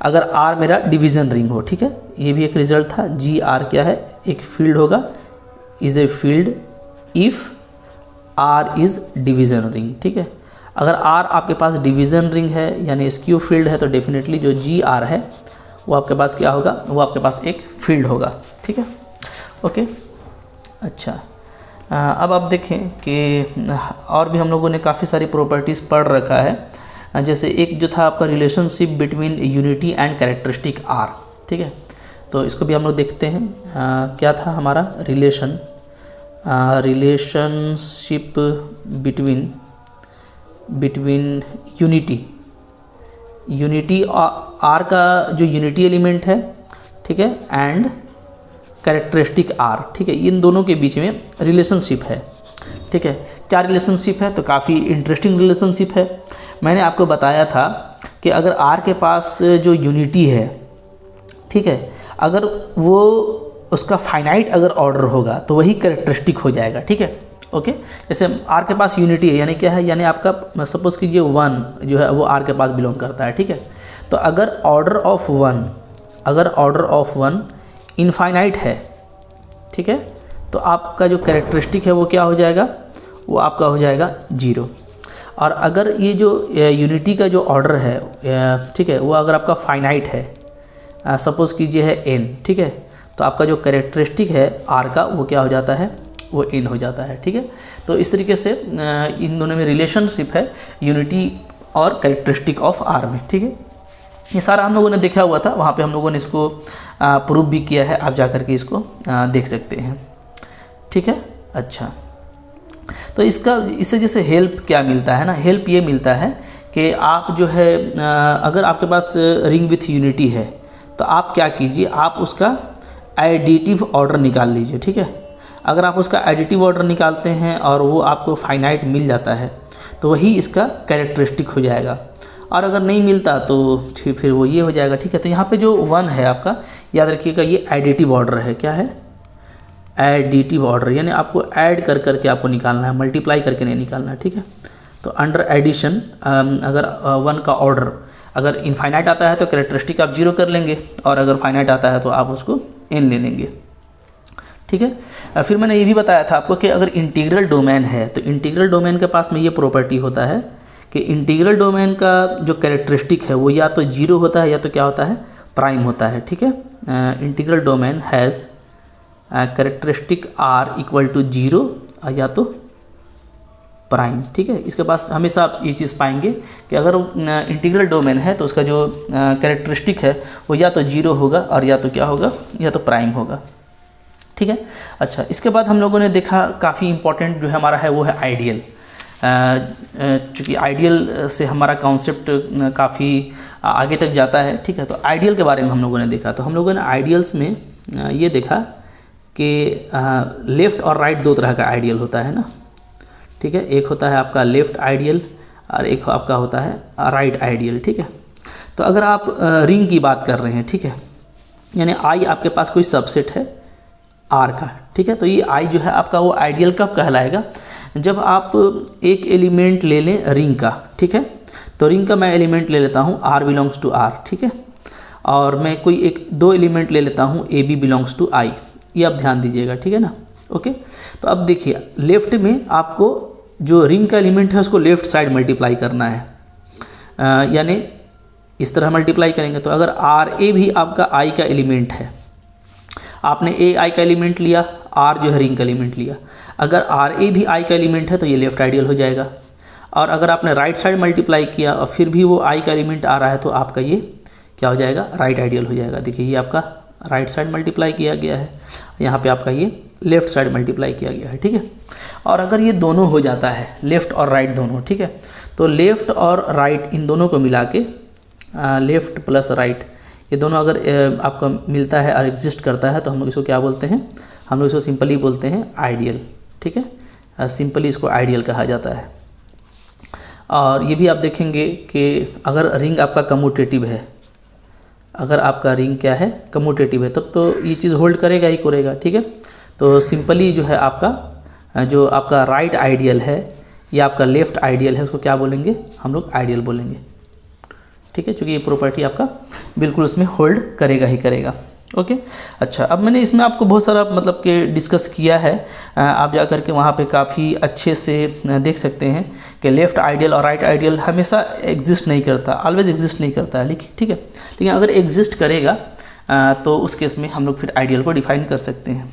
अगर R मेरा डिवीज़न रिंग हो, ठीक है, ये भी एक रिजल्ट था, GR क्या है, एक फील्ड होगा, is a field if R is division ring, ठीक है। अगर R आपके पास डिवीज़न रिंग है यानी स्क्यू फील्ड है तो डेफिनेटली जो GR है वो आपके पास क्या होगा, वो आपके पास एक फील्ड होगा, ठीक है। ओके, अच्छा, अब आप देखें कि और भी हम लोगों ने काफ़ी सारी प्रॉपर्टीज़ पढ़ रखा है, जैसे एक जो था आपका relationship between unity and characteristic R, ठीक है, तो इसको भी हम लोग देखते हैं। क्या था हमारा रिलेशनशिप बिटवीन यूनिटी R का जो यूनिटी एलिमेंट है, ठीक है, एंड कैरेक्टरिस्टिक R, ठीक है, इन दोनों के बीच में रिलेशनशिप है, ठीक है। क्या रिलेशनशिप है, तो काफ़ी इंटरेस्टिंग रिलेशनशिप है। मैंने आपको बताया था कि अगर R के पास जो यूनिटी है, ठीक है, अगर वो उसका फाइनाइट अगर ऑर्डर होगा तो वही कैरेक्टरिस्टिक हो जाएगा, ठीक है। ओके, जैसे R के पास यूनिटी है यानी क्या है, यानी आपका सपोज़ कीजिए 1 जो है वो R के पास बिलोंग करता है, ठीक है, तो अगर ऑर्डर ऑफ 1 इनफाइनाइट है, ठीक है, तो आपका जो कैरेक्टरिस्टिक है वो क्या हो जाएगा, वो आपका हो जाएगा 0। और अगर ये जो यूनिटी का जो ऑर्डर है, ठीक है, वो अगर आपका फाइनाइट है, सपोज़ कीजिए है n, ठीक है, तो आपका जो कैरेक्टरिस्टिक है R का वो क्या हो जाता है, वो n हो जाता है, ठीक है। तो इस तरीके से इन दोनों में रिलेशनशिप है यूनिटी और कैरेक्टरिस्टिक ऑफ R में, ठीक है। ये सारा हम लोगों ने देखा हुआ था, वहाँ पे हम लोगों ने इसको प्रूव भी किया है, आप जा कर के इसको देख सकते हैं, ठीक है। अच्छा, तो इससे जैसे हेल्प क्या मिलता है ना, हेल्प ये मिलता है कि आप जो है अगर आपके पास रिंग विथ यूनिटी है तो आप क्या कीजिए, आप उसका एडिटिव ऑर्डर निकाल लीजिए, ठीक है। अगर आप उसका एडिटिव ऑर्डर निकालते हैं और वो आपको फाइनाइट मिल जाता है तो वही इसका कैरेक्टरिस्टिक हो जाएगा, और अगर नहीं मिलता तो फिर वो ये हो जाएगा, ठीक है। तो यहाँ पे जो 1 है आपका, याद रखिएगा ये एडिटिव ऑर्डर है, क्या है, एडिटिव ऑर्डर, यानी आपको ऐड कर करके आपको निकालना है, मल्टीप्लाई करके नहीं निकालना है, ठीक है। तो अंडर एडिशन अगर 1 का ऑर्डर अगर इनफाइनाइट आता है तो कैरेक्टरिस्टिक आप 0 कर लेंगे, और अगर फाइनाइट आता है तो आप उसको n ले लेंगे, ठीक है। फिर मैंने ये भी बताया था आपको कि अगर इंटीग्रल डोमेन है तो इंटीग्रल डोमेन के पास में ये प्रॉपर्टी होता है कि इंटीग्रल डोमेन का जो कैरेक्टरिस्टिक है वो या तो 0 होता है या तो क्या होता है, प्राइम होता है, ठीक है। Integral domain has characteristic R equal to 0 या तो प्राइम, ठीक है। इसके पास हमेशा आप ये चीज़ पाएंगे कि अगर इंटीग्रल डोमेन है तो उसका जो कैरेक्टरिस्टिक है वो या तो 0 होगा और या तो क्या होगा, या तो प्राइम होगा, ठीक है। अच्छा, इसके बाद हम लोगों ने देखा काफ़ी इम्पोर्टेंट जो है हमारा है वो है आइडियल। चूँकि आइडियल से हमारा कॉन्सेप्ट काफ़ी आगे तक जाता है, ठीक है। तो आइडियल के बारे में हम लोगों ने देखा, तो हम लोगों ने आइडियल्स में ये देखा कि लेफ़्ट और राइट दो तरह का आइडियल होता है ना, ठीक है। एक होता है आपका लेफ़्ट आइडियल और एक आपका होता है राइट आइडियल, ठीक है। तो अगर आप रिंग की बात कर रहे हैं, ठीक है, यानी आई आपके पास कोई सबसेट है आर का, ठीक है। तो ये आई जो है आपका वो आइडियल कब कहलाएगा, जब आप एक एलिमेंट ले लें रिंग का, ठीक है। तो रिंग का मैं एलिमेंट ले लेता हूँ आर बिलोंग्स टू आर, ठीक है, और मैं कोई एक दो एलिमेंट ले लेता हूँ ए बी बिलोंग्स टू आई, ये आप ध्यान दीजिएगा, ठीक है ना। ओके, तो अब देखिए लेफ्ट में आपको जो रिंग का एलिमेंट है उसको लेफ्ट साइड मल्टीप्लाई करना है, यानी इस तरह मल्टीप्लाई करेंगे। तो अगर आर ए भी आपका आई का एलिमेंट है, आपने ए आई का एलिमेंट लिया, आर जो है रिंग का एलिमेंट लिया, अगर आर ए भी आई का एलिमेंट है तो ये लेफ्ट आइडियल हो जाएगा। और अगर आपने राइट साइड मल्टीप्लाई किया और फिर भी वो आई का एलिमेंट आ रहा है तो आपका ये क्या हो जाएगा, राइट आइडियल हो जाएगा। देखिए ये आपका राइट साइड मल्टीप्लाई किया गया है, यहाँ पे आपका ये लेफ़्ट साइड मल्टीप्लाई किया गया है, ठीक है। और अगर ये दोनों हो जाता है, लेफ़्ट और राइट दोनों, ठीक है, तो लेफ़्ट और राइट इन दोनों को मिला के लेफ़्ट प्लस राइट ये दोनों अगर आपका मिलता है और एग्जिस्ट करता है तो हम लोग इसको क्या बोलते हैं, हम लोग इसको सिंपली बोलते हैं आइडियल, ठीक है। सिंपली इसको आइडियल कहा जाता है। और ये भी आप देखेंगे कि अगर रिंग आपका कम्यूटेटिव है, अगर आपका रिंग क्या है, कम्यूटेटिव है, तब तो ये चीज़ होल्ड करेगा ही करेगा, ठीक है। तो सिंपली जो है आपका जो आपका राइट आइडियल है या आपका लेफ़्ट आइडियल है उसको क्या बोलेंगे, हम लोग आइडियल बोलेंगे, ठीक है, क्योंकि ये प्रॉपर्टी आपका बिल्कुल उसमें होल्ड करेगा ही करेगा। ओके, अच्छा, अब मैंने इसमें आपको बहुत सारा मतलब कि डिस्कस किया है, आप जा कर के वहाँ पे काफ़ी अच्छे से देख सकते हैं कि लेफ़्ट आइडियल और राइट आइडियल हमेशा एग्जिस्ट नहीं करता, ऑलवेज एग्जिस्ट नहीं करता है, ठीक है। लेकिन अगर एग्जिस्ट करेगा तो उस केस में हम लोग फिर आइडियल को डिफाइन कर सकते हैं।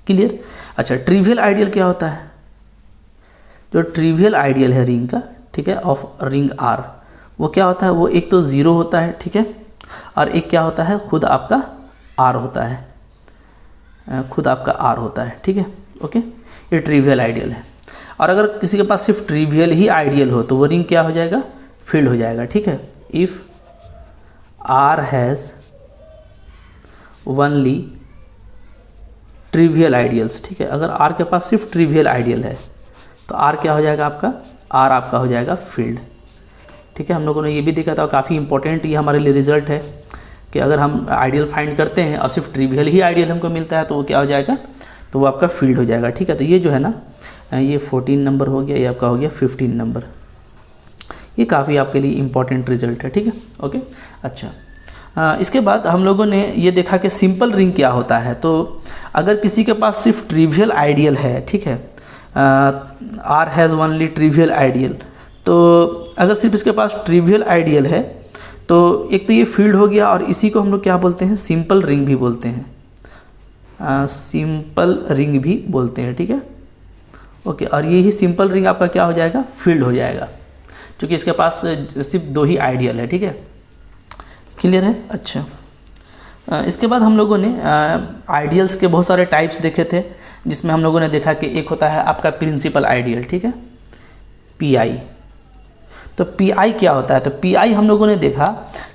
क्लियर? अच्छा, ट्रिवियल आइडियल क्या होता है, जो ट्रिवियल आइडियल है रिंग का, ठीक है, ऑफ रिंग आर, वो क्या होता है, वो एक तो ज़ीरो होता है, ठीक है, और एक क्या होता है, खुद आपका आर होता है, खुद आपका आर होता है, ठीक है। ओके, ये ट्रिवियल आइडियल है। और अगर किसी के पास सिर्फ ट्रिवियल ही आइडियल हो तो वो रिंग क्या हो जाएगा, फील्ड हो जाएगा, ठीक है। If R has only trivial ideals, ठीक है, अगर आर के पास सिर्फ ट्रिवियल आइडियल है तो आर क्या हो जाएगा आपका, आर आपका हो जाएगा फील्ड, ठीक है। हम लोगों ने ये भी देखा था, काफ़ी इंपॉर्टेंट ये हमारे लिए रिजल्ट है कि अगर हम आइडियल फाइंड करते हैं और सिर्फ ट्रिवियल ही आइडियल हमको मिलता है तो वो क्या हो जाएगा, तो वो आपका फील्ड हो जाएगा, ठीक है। तो ये जो है ना, ये 14 नंबर हो गया, ये आपका हो गया 15 नंबर, ये काफ़ी आपके लिए इम्पॉर्टेंट रिजल्ट है, ठीक है। ओके, अच्छा, इसके बाद हम लोगों ने ये देखा कि सिंपल रिंग क्या होता है। तो अगर किसी के पास सिर्फ ट्रिवियल आइडियल है, ठीक है, R has only trivial ideal, तो अगर सिर्फ इसके पास ट्रिवियल आइडियल है तो एक तो ये फील्ड हो गया, और इसी को हम लोग क्या बोलते हैं, सिंपल रिंग भी बोलते हैं, सिंपल रिंग भी बोलते हैं, ठीक है। ओके, और यही सिंपल रिंग आपका क्या हो जाएगा, फील्ड हो जाएगा, क्योंकि इसके पास सिर्फ दो ही आइडियल है, ठीक है। क्लियर है? अच्छा, इसके बाद हम लोगों ने आइडियल्स के बहुत सारे टाइप्स देखे थे, जिसमें हम लोगों ने देखा कि एक होता है आपका प्रिंसिपल आइडियल, ठीक है, पीआई। तो पीआई क्या होता है, तो पीआई हम लोगों ने देखा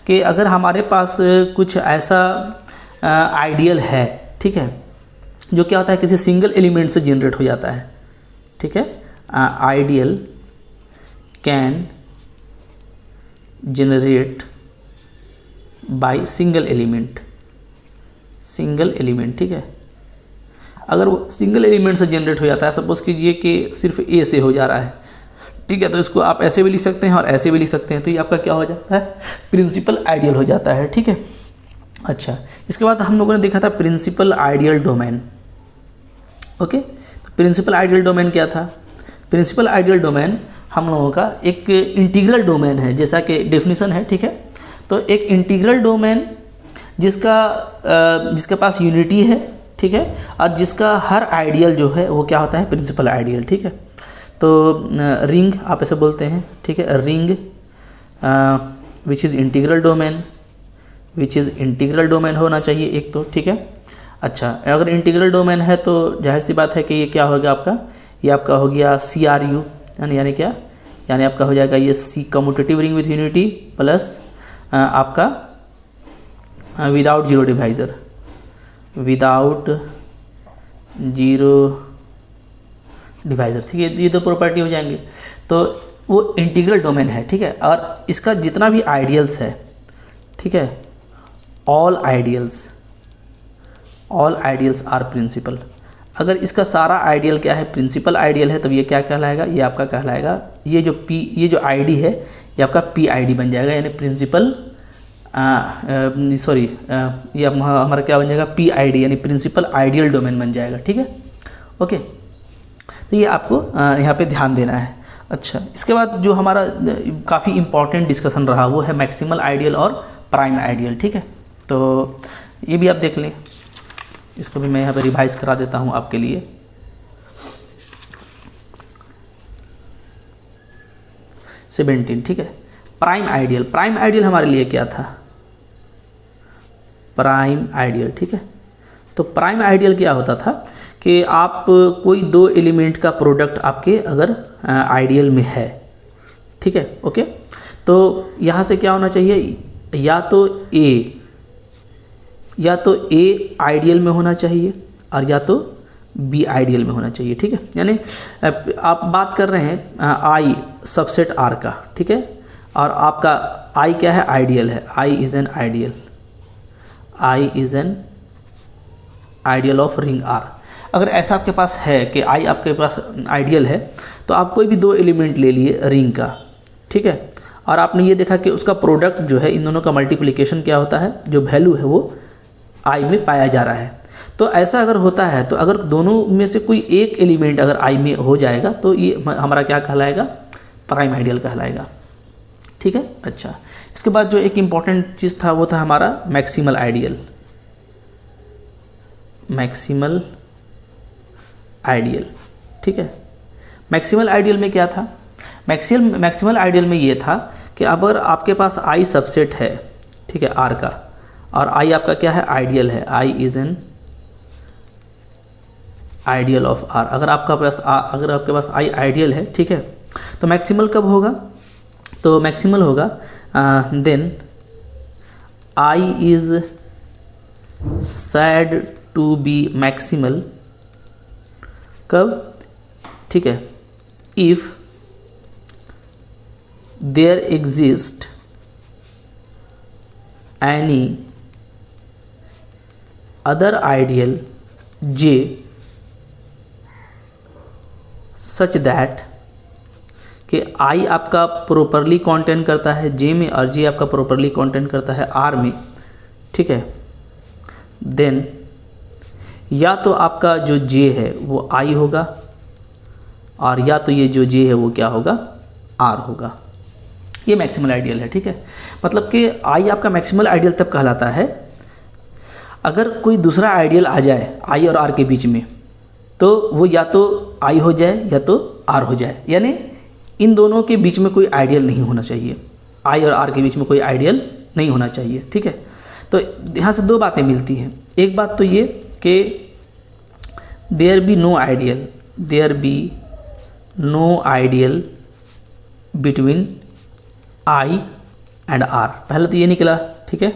कि अगर हमारे पास कुछ ऐसा आइडियल है, ठीक है, जो क्या होता है किसी सिंगल एलिमेंट से जनरेट हो जाता है, ठीक है, ideal can generate by single element, ठीक है। अगर वो सिंगल एलिमेंट से जनरेट हो जाता है, सपोज कीजिए कि सिर्फ ए से हो जा रहा है, ठीक है, तो इसको आप ऐसे भी लिख सकते हैं और ऐसे भी लिख सकते हैं, तो ये आपका क्या हो जाता है, प्रिंसिपल आइडियल हो जाता है, ठीक है। अच्छा, इसके बाद हम लोगों ने देखा था प्रिंसिपल आइडियल डोमेन। ओके, तो प्रिंसिपल आइडियल डोमेन क्या था, प्रिंसिपल आइडियल डोमेन हम लोगों का एक इंटीग्रल डोमेन है, जैसा कि डेफिनेशन है, ठीक है। तो एक इंटीग्रल डोमेन जिसके पास यूनिटी है, ठीक है, और जिसका हर आइडियल जो है वो क्या होता है, प्रिंसिपल आइडियल, ठीक है। तो रिंग आप ऐसे बोलते हैं, ठीक है, ring which is integral domain, होना चाहिए एक तो, ठीक है। अच्छा, अगर इंटीग्रल डोमेन है तो जाहिर सी बात है कि ये क्या होगा आपका, ये आपका हो गया CRU, यानी क्या, यानी आपका हो जाएगा ये C commutative ring with unity plus आपका without zero divisor, without zero divisor, ठीक है, ये दो प्रॉपर्टी हो जाएंगे। तो वो इंटीग्रल डोमेन है, ठीक है, और इसका जितना भी आइडियल्स है, ठीक है, ऑल आइडियल्स आर प्रिंसिपल। अगर इसका सारा आइडियल क्या है, प्रिंसिपल आइडियल है, तब ये क्या कहलाएगा, ये आपका कहलाएगा, ये जो आईडी है ये आपका PID बन जाएगा, यानी प्रिंसिपल सॉरी ये हमारा क्या बन जाएगा, PID, यानी प्रिंसिपल आइडियल डोमेन बन जाएगा, ठीक है, ओके। तो ये आपको यहाँ पे ध्यान देना है। अच्छा, इसके बाद जो हमारा काफ़ी इम्पॉर्टेंट डिस्कशन रहा वो है मैक्सिमल आइडियल और प्राइम आइडियल, ठीक है। तो ये भी आप देख लें, इसको भी मैं यहाँ पे रिवाइज करा देता हूँ आपके लिए। ठीक है, प्राइम आइडियल हमारे लिए क्या था, प्राइम आइडियल, ठीक है। तो प्राइम आइडियल क्या होता था कि आप कोई दो एलिमेंट का प्रोडक्ट आपके अगर आइडियल में है, ठीक है, ओके, तो यहाँ से क्या होना चाहिए, या तो ए आइडियल में होना चाहिए और या तो बी आइडियल में होना चाहिए, ठीक है। यानी आप बात कर रहे हैं आई सबसेट आर का, ठीक है, और आपका आई क्या है, आइडियल है, I is an ideal of ring R. अगर ऐसा आपके पास है कि आई आपके पास आइडियल है, तो आप कोई भी दो एलिमेंट ले लिए रिंग का, ठीक है, और आपने ये देखा कि उसका प्रोडक्ट जो है इन दोनों का मल्टीप्लिकेशन क्या होता है, जो वैल्यू है वो आई में पाया जा रहा है। तो ऐसा अगर होता है, तो अगर दोनों में से कोई एक एलिमेंट अगर आई में हो जाएगा तो ये हमारा क्या कहलाएगा, प्राइम आइडियल कहलाएगा, ठीक है। अच्छा, इसके बाद जो एक इम्पॉर्टेंट चीज़ था वो था हमारा मैक्सिमल आइडियल, ठीक है। मैक्सिमल आइडियल में क्या था, मैक्सिमल आइडियल में ये था कि अगर आपके पास आई सबसेट है, ठीक है, आर का, और आई आपका क्या है, आइडियल है, I is an ideal of R. अगर आपके पास आई आइडियल है, ठीक है, तो मैक्सिमल कब होगा, तो मैक्सिमल होगा then I is said to be maximal, कब, ठीक है, if there exist any other ideal J such that कि I आपका प्रॉपरली कॉन्टेंट करता है J में और J आपका प्रॉपरली कॉन्टेंट करता है R में, ठीक है, देन या तो आपका जो J है वो I होगा और या तो ये जो J है वो क्या होगा, R होगा। ये मैक्सिमल आइडियल है, ठीक है। मतलब कि I आपका मैक्सिमल आइडियल तब कहलाता है अगर कोई दूसरा आइडियल आ जाए I और R के बीच में, तो वो या तो I हो जाए या तो R हो जाए, यानी इन दोनों के बीच में कोई आइडियल नहीं होना चाहिए, I और R के बीच में कोई आइडियल नहीं होना चाहिए, ठीक है। तो यहाँ से दो बातें मिलती हैं। एक बात तो ये कि there be no ideal between I and R, पहले तो ये निकला, ठीक है।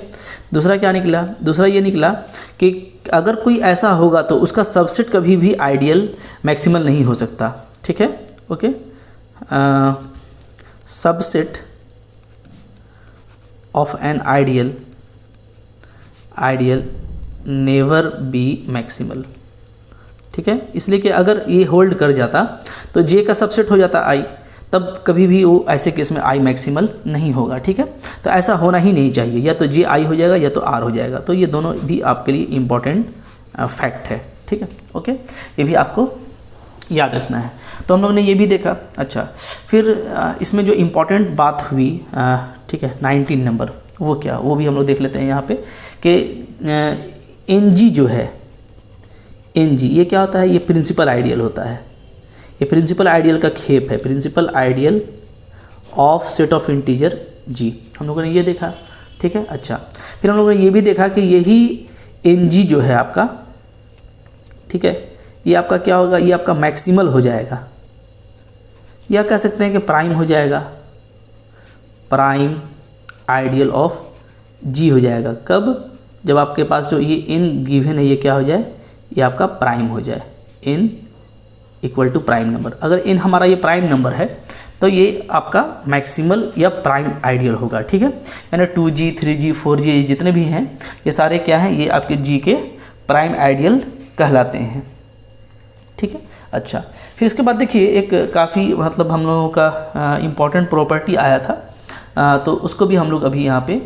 दूसरा क्या निकला, दूसरा ये निकला कि अगर कोई ऐसा होगा तो उसका सबसेट कभी भी आइडियल मैक्सिमल नहीं हो सकता, ठीक है, okay. Subset of an ideal never be maximal, ठीक है। इसलिए कि अगर ये होल्ड कर जाता तो J का सबसेट हो जाता I, तब कभी भी वो ऐसे केस में I मैक्सिमल नहीं होगा, ठीक है। तो ऐसा होना ही नहीं चाहिए, या तो J I हो जाएगा या तो R हो जाएगा। तो ये दोनों भी आपके लिए इम्पॉर्टेंट फैक्ट है, ठीक है, ओके, ये भी आपको याद रखना है। तो हम लोग ने ये भी देखा। अच्छा, फिर इसमें जो इम्पॉर्टेंट बात हुई, ठीक है, 19 नंबर, वो क्या, वो भी हम लोग देख लेते हैं यहाँ पे कि NG जो है, NG ये क्या होता है, ये प्रिंसिपल आइडियल होता है। ये प्रिंसिपल आइडियल का खेप है, principal ideal of set of integer G, हम लोगों ने ये देखा, ठीक है। अच्छा, फिर हम लोगों ने ये भी देखा कि यही NG जो है आपका, ठीक है, ये आपका क्या होगा, ये आपका मैक्सिमल हो जाएगा, या कह सकते हैं कि प्राइम हो जाएगा, प्राइम आइडियल ऑफ जी हो जाएगा। कब? जब आपके पास जो ये इन गिवन है ये क्या हो जाए, ये आपका प्राइम हो जाए, n equal to prime number. अगर इन हमारा ये प्राइम नंबर है तो ये आपका मैक्सिमल या प्राइम आइडियल होगा, ठीक है। यानी 2G 3G 4G जितने भी हैं ये सारे क्या हैं, ये आपके जी के प्राइम आइडियल कहलाते हैं, ठीक है। अच्छा, फिर इसके बाद देखिए एक काफ़ी मतलब हम लोगों का इम्पॉर्टेंट प्रॉपर्टी आया था, तो उसको भी हम लोग अभी यहाँ पे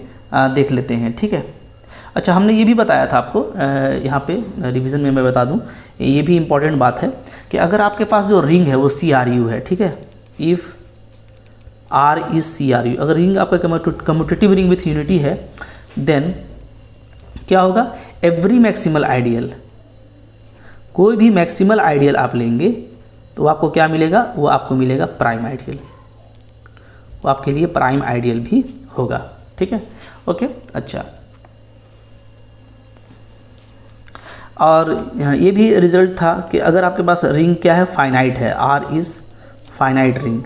देख लेते हैं, ठीक है। अच्छा, हमने ये भी बताया था आपको, यहाँ पे रिवीजन में मैं बता दूँ, ये भी इम्पॉर्टेंट बात है कि अगर आपके पास जो रिंग है वो CRU है, ठीक है, इफ़ R इज़ CRU, अगर रिंग आपका कम्यूटेटिव रिंग विथ यूनिटी है, देन क्या होगा, एवरी मैक्सिमल आइडियल, कोई भी मैक्सिमल आइडियल आप लेंगे तो आपको क्या मिलेगा, वो आपको मिलेगा प्राइम आइडियल, वो आपके लिए प्राइम आइडियल भी होगा, ठीक है, ओके। अच्छा, और ये भी रिजल्ट था कि अगर आपके पास रिंग क्या है, फाइनाइट है, R इज़ फाइनाइट रिंग,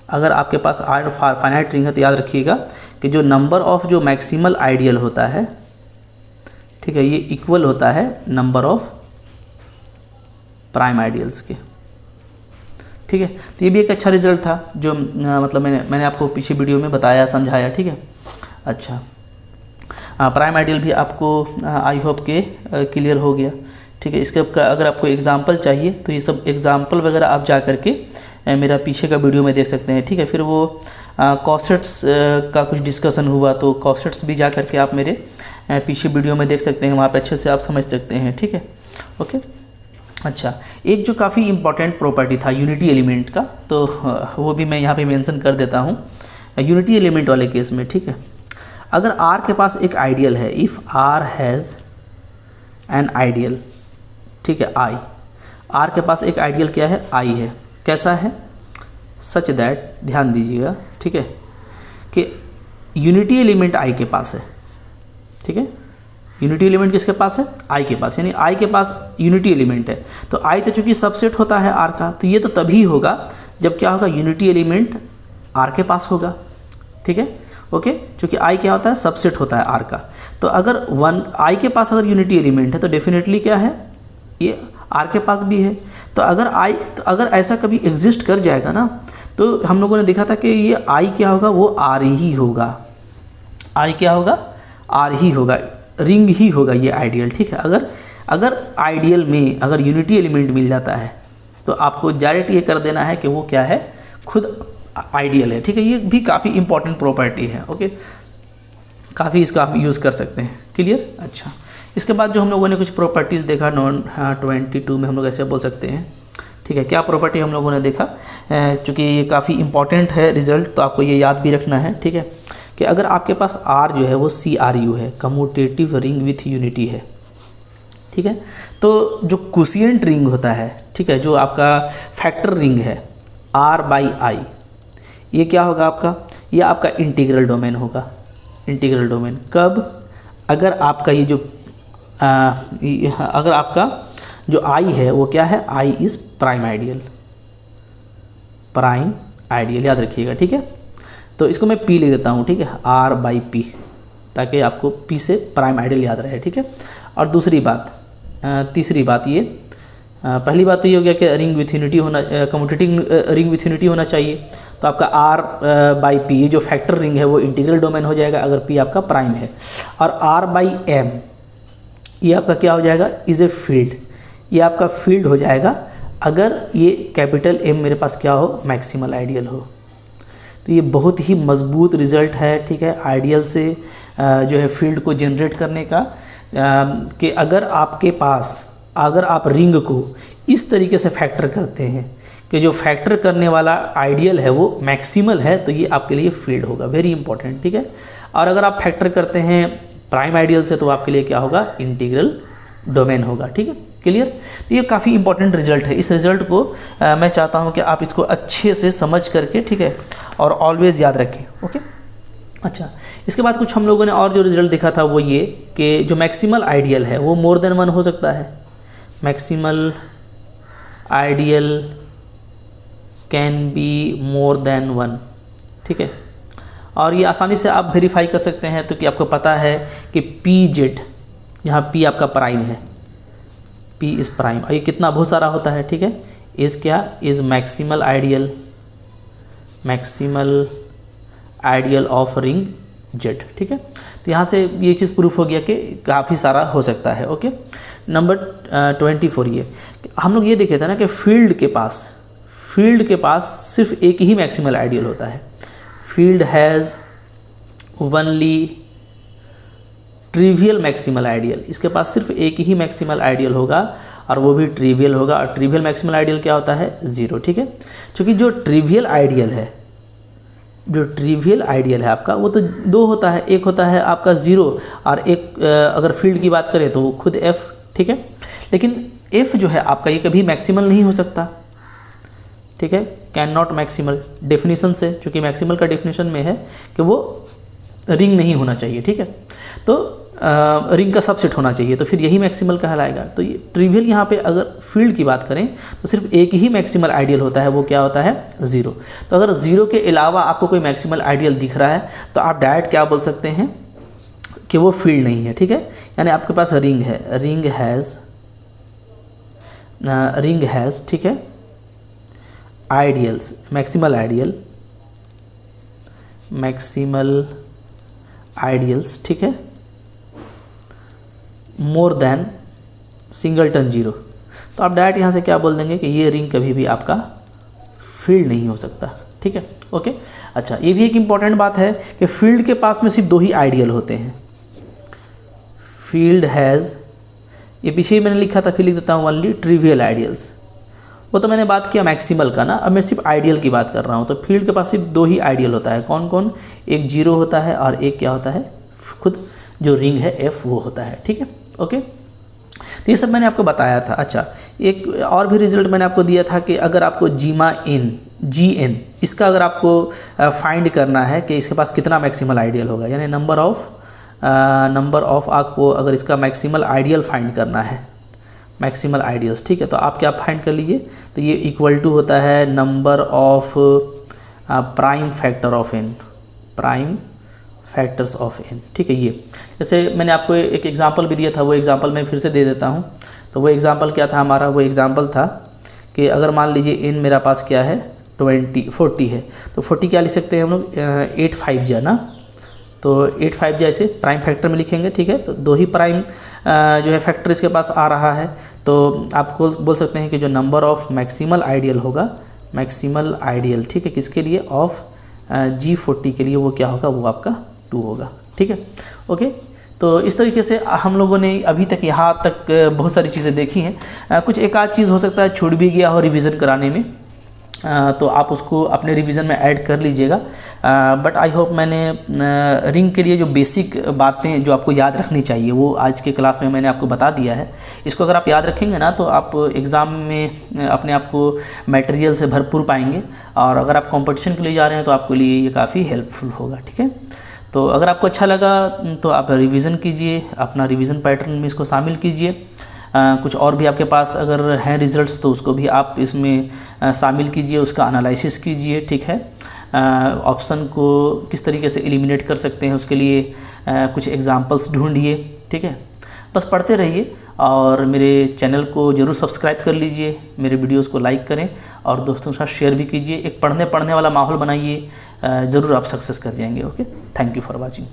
अगर आपके पास R फाइनाइट रिंग है तो याद रखिएगा कि जो नंबर ऑफ जो मैक्सिमल आइडियल होता है, ठीक है, ये इक्वल होता है नंबर ऑफ प्राइम आइडियल्स के, ठीक है। तो ये भी एक अच्छा रिजल्ट था जो मतलब मैंने आपको पीछे वीडियो में बताया, समझाया, ठीक है। अच्छा, प्राइम आइडियल भी आपको आई होप के क्लियर हो गया, ठीक है। इसके अगर आपको एग्जांपल चाहिए तो ये सब एग्जांपल वगैरह आप जा करके मेरा पीछे का वीडियो में देख सकते हैं, ठीक है। फिर वो कॉसेट्स का कुछ डिस्कशन हुआ तो कॉसेट्स भी जा करके आप मेरे पीछे वीडियो में देख सकते हैं, वहाँ पे अच्छे से आप समझ सकते हैं, ठीक है, ओके। अच्छा, एक जो काफ़ी इंपॉर्टेंट प्रॉपर्टी था यूनिटी एलिमेंट का, तो वो भी मैं यहाँ पे मेंशन कर देता हूँ यूनिटी एलिमेंट वाले केस में, ठीक है। अगर R के पास एक आइडियल है, if R has an ideal, ठीक है, I, R के पास एक आइडियल क्या है, I है, कैसा है, सच दैट, ध्यान दीजिएगा, ठीक है, कि यूनिटी एलिमेंट I के पास है, ठीक है, यूनिटी एलिमेंट किसके पास है, I के पास, यानी I के पास यूनिटी एलिमेंट है। तो I तो चूंकि सबसेट होता है R का, तो ये तो तभी होगा जब क्या होगा, यूनिटी एलिमेंट R के पास होगा, ठीक है, ओके। चूंकि I क्या होता है, सबसेट होता है R का, तो अगर I के पास अगर यूनिटी एलिमेंट है तो डेफिनेटली क्या है, ये R के पास भी है। तो अगर ऐसा कभी एग्जिस्ट कर जाएगा ना, तो हम लोगों ने देखा था कि ये I क्या होगा, वो R ही होगा, I क्या होगा, R ही होगा, रिंग ही होगा ये आइडियल, ठीक है। अगर आइडियल में अगर यूनिटी एलिमेंट मिल जाता है तो आपको डायरेक्ट ये कर देना है कि वो क्या है, खुद आइडियल है, ठीक है। ये भी काफ़ी इंपॉर्टेंट प्रॉपर्टी है, ओके, काफ़ी इसका आप यूज़ कर सकते हैं, क्लियर। अच्छा, इसके बाद जो हम लोगों ने कुछ प्रॉपर्टीज़ देखा, 22 में हम लोग ऐसे बोल सकते हैं, ठीक है। क्या प्रॉपर्टी हम लोगों ने देखा, चूँकि ये काफ़ी इंपॉर्टेंट है रिजल्ट, तो आपको ये याद भी रखना है, ठीक है, कि अगर आपके पास R जो है वो CRU है, कम्यूटेटिव रिंग विथ यूनिटी है, ठीक है, तो जो क्वोशिएंट रिंग होता है, ठीक है, जो आपका फैक्टर रिंग है R/I, ये क्या होगा आपका, ये आपका इंटीग्रल डोमेन होगा, इंटीग्रल डोमेन कब, अगर आपका ये जो अगर आपका जो I है वो क्या है, I is prime ideal, prime ideal याद रखिएगा, ठीक है। तो इसको मैं P लिख देता हूँ, ठीक है, R/P, ताकि आपको P से प्राइम आइडियल याद रहे, ठीक है। और दूसरी बात, तीसरी बात, ये पहली बात तो ये हो गया कि रिंग विथ यूनिटी होना, कम्यूटेटिव रिंग विथ यूनिटी होना चाहिए, तो आपका R/P ये जो फैक्टर रिंग है वो इंटीग्रल डोमेन हो जाएगा अगर P आपका प्राइम है। और R/M ये आपका क्या हो जाएगा, इज़ ए फील्ड, ये आपका फील्ड हो जाएगा अगर ये कैपिटल M मेरे पास क्या हो, मैक्सिमल आइडियल हो। तो ये बहुत ही मजबूत रिज़ल्ट है, ठीक है, आइडियल से जो है फील्ड को जनरेट करने का, कि अगर आपके पास, अगर आप रिंग को इस तरीके से फैक्टर करते हैं कि जो फैक्टर करने वाला आइडियल है वो मैक्सिमल है, तो ये आपके लिए फील्ड होगा, वेरी इंपॉर्टेंट, ठीक है। और अगर आप फैक्टर करते हैं प्राइम आइडियल से तो आपके लिए क्या होगा, इंटीग्रल डोमेन होगा, ठीक है, क्लियर। तो ये काफ़ी इंपॉर्टेंट रिजल्ट है, इस रिजल्ट को मैं चाहता हूँ कि आप इसको अच्छे से समझ करके, ठीक है, और ऑलवेज़ याद रखें, ओके। अच्छा, इसके बाद कुछ हम लोगों ने और जो रिजल्ट देखा था वो ये कि जो मैक्सिमल आइडियल है वो मोर देन 1 हो सकता है, maximal ideal can be more than 1, ठीक है। और ये आसानी से आप वेरीफाई कर सकते हैं तो कि आपको पता है कि पी जेड, यहाँ पी आपका प्राइम है, पी इज़ प्राइम, और ये कितना बहुत सारा होता है, ठीक है। इज़ क्या, is maximal ideal of ring Z, ठीक है। तो यहाँ से ये चीज़ प्रूफ हो गया कि काफ़ी सारा हो सकता है। ओके, नंबर 24 ये हम लोग ये देखे थे ना कि फील्ड के पास सिर्फ एक ही मैक्सिमल आइडियल होता है। Field has only trivial maximal ideal, इसके पास सिर्फ एक ही मैक्सिमल आइडियल होगा और वो भी ट्रिवियल होगा। और ट्रिवियल मैक्सिमल आइडियल क्या होता है, 0, ठीक है। क्योंकि जो ट्रिवियल आइडियल है आपका वो तो 2 होता है, एक होता है आपका 0 और एक अगर फील्ड की बात करें तो वो खुद f, ठीक है। लेकिन f जो है आपका ये कभी मैक्सिमल नहीं हो सकता, ठीक है, कैन नॉट मैक्सिमल डेफिनेशन से, क्योंकि मैक्सिमल का डेफिनेशन में है कि वो रिंग नहीं होना चाहिए, ठीक है। तो रिंग का सबसेट होना चाहिए, तो फिर यही मैक्सिमल कहलाएगा। तो ये ट्रिवियल यहाँ पे अगर फील्ड की बात करें तो सिर्फ एक ही मैक्सिमल आइडियल होता है, वो क्या होता है, 0। तो अगर 0 के अलावा आपको कोई मैक्सिमल आइडियल दिख रहा है तो आप डायरेक्ट क्या बोल सकते हैं कि वो फील्ड नहीं है, ठीक है। यानी आपके पास रिंग है, रिंग हैज़, ठीक है, आइडियल्स, मैक्सिमल आइडियल्स, ठीक है, मोर देन सिंगलटन 0। तो आप डायरेक्ट यहाँ से क्या बोल देंगे कि ये रिंग कभी भी आपका फील्ड नहीं हो सकता, ठीक है। ओके, अच्छा, ये भी एक इम्पॉर्टेंट बात है कि फील्ड के पास में सिर्फ 2 ही आइडियल होते हैं। फील्ड हैज़, ये पीछे ही मैंने लिखा था, फिर लिख देता हूँ ओनली ट्रिवियल आइडियल्स। वो तो मैंने बात किया मैक्सिमल का ना, अब मैं सिर्फ आइडियल की बात कर रहा हूँ। तो फील्ड के पास सिर्फ 2 ही आइडियल होता है, कौन कौन, एक 0 होता है और एक क्या होता है, खुद जो रिंग है f वो होता है, ठीक है। ओके, तो ये सब मैंने आपको बताया था। अच्छा, एक और भी रिजल्ट मैंने आपको दिया था कि अगर आपको GN इसका अगर आपको फाइंड करना है कि इसके पास कितना मैक्सिमल आइडियल होगा, यानी नंबर ऑफ आपको अगर इसका मैक्सिमल आइडियल फाइंड करना है, मैक्सिमल आइडियल्स, ठीक है। तो आप क्या फाइंड कर लीजिए, तो ये इक्वल टू होता है number of prime factors of n, ठीक है। ये जैसे मैंने आपको एक एग्जांपल भी दिया था, वो एग्जांपल मैं फिर से दे देता हूँ। तो वो एग्जांपल क्या था हमारा, वो एग्जांपल था कि अगर मान लीजिए n मेरा पास क्या है 40 है, तो 40 क्या लिख सकते हैं हम लोग, 8 5 जा ना, तो 8 5 जैसे प्राइम फैक्टर में लिखेंगे, ठीक है। तो 2 ही प्राइम जो है फैक्टर इसके पास आ रहा है, तो आपको बोल सकते हैं कि जो नंबर ऑफ मैक्सिमल आइडियल होगा, मैक्सिमल आइडियल, ठीक है, किसके लिए, ऑफ G40 के लिए वो क्या होगा, वो आपका 2 होगा, ठीक है। ओके, तो इस तरीके से हम लोगों ने अभी तक यहाँ तक बहुत सारी चीज़ें देखी हैं। कुछ एक आध चीज़ हो सकता है छूट भी गया हो रिवीजन कराने में, तो आप उसको अपने रिवीजन में ऐड कर लीजिएगा। बट आई होप मैंने रिंग के लिए जो बेसिक बातें जो आपको याद रखनी चाहिए वो आज के क्लास में मैंने आपको बता दिया है। इसको अगर आप याद रखेंगे ना तो आप एग्ज़ाम में अपने आप को मटेरियल से भरपूर पाएंगे, और अगर आप कंपटीशन के लिए जा रहे हैं तो आपके लिए ये काफ़ी हेल्पफुल होगा, ठीक है। तो अगर आपको अच्छा लगा तो आप रिवीजन कीजिए, अपना रिवीजन पैटर्न में इसको शामिल कीजिए। कुछ और भी आपके पास अगर हैं रिजल्ट्स तो उसको भी आप इसमें शामिल कीजिए, उसका एनालिसिस कीजिए, ठीक है। ऑप्शन को किस तरीके से एलिमिनेट कर सकते हैं उसके लिए कुछ एग्जांपल्स ढूंढिए, ठीक है। बस पढ़ते रहिए और मेरे चैनल को ज़रूर सब्सक्राइब कर लीजिए, मेरे वीडियोस को लाइक करें और दोस्तों के साथ शेयर भी कीजिए। एक पढ़ने वाला माहौल बनाइए, ज़रूर आप सक्सेस कर जाएंगे। Okay, thank you for watching.